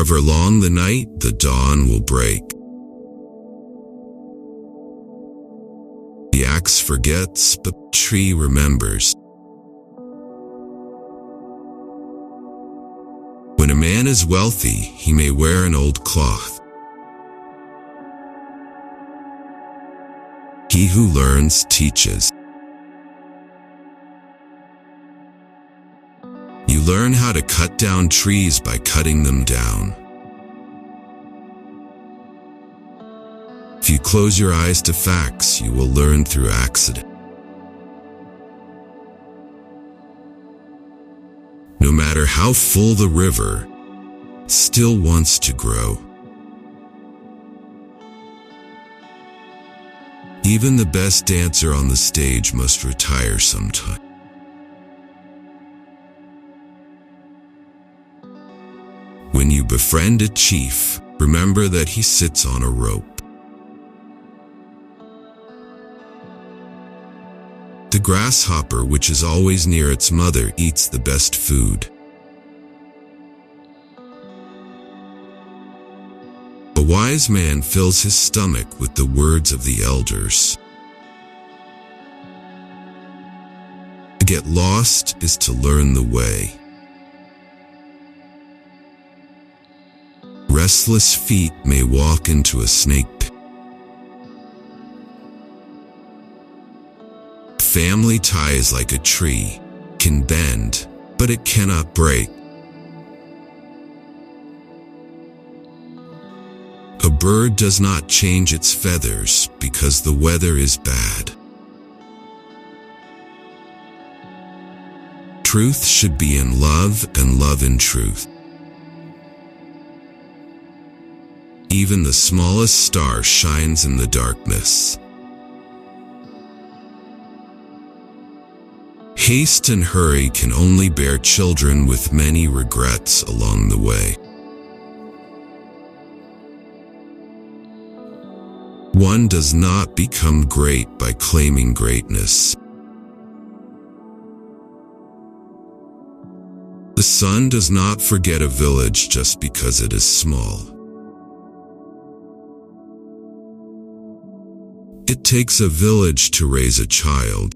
However long the night, the dawn will break. The axe forgets, but the tree remembers. When a man is wealthy, he may wear an old cloth. He who learns teaches. You learn how to cut down trees by cutting them down. If you close your eyes to facts, you will learn through accident. No matter how full the river, still wants to grow. Even the best dancer on the stage must retire sometime. When you befriend a chief, remember that he sits on a rope. The grasshopper, which is always near its mother, eats the best food. A wise man fills his stomach with the words of the elders. To get lost is to learn the way. Restless feet may walk into a snake pit. Family tie is like a tree, can bend, but it cannot break. A bird does not change its feathers because the weather is bad. Truth should be in love and love in truth. Even the smallest star shines in the darkness. Haste and hurry can only bear children with many regrets along the way. One does not become great by claiming greatness. The sun does not forget a village just because it is small. It takes a village to raise a child.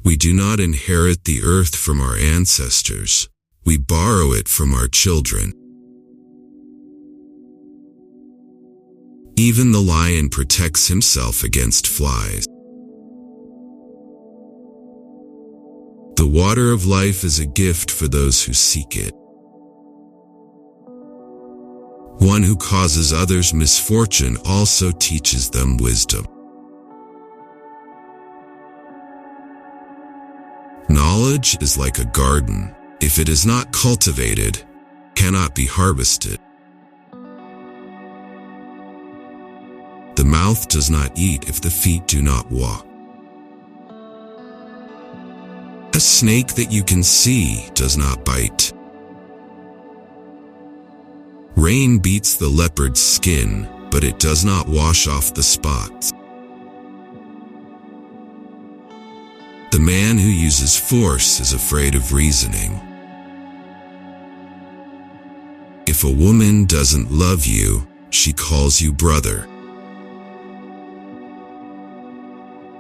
We do not inherit the earth from our ancestors. We borrow it from our children. Even the lion protects himself against flies. The water of life is a gift for those who seek it. One who causes others misfortune also teaches them wisdom. Knowledge is like a garden. If it is not cultivated, cannot be harvested. The mouth does not eat if the feet do not walk. A snake that you can see does not bite. Rain beats the leopard's skin, but it does not wash off the spots. The man who uses force is afraid of reasoning. If a woman doesn't love you, she calls you brother.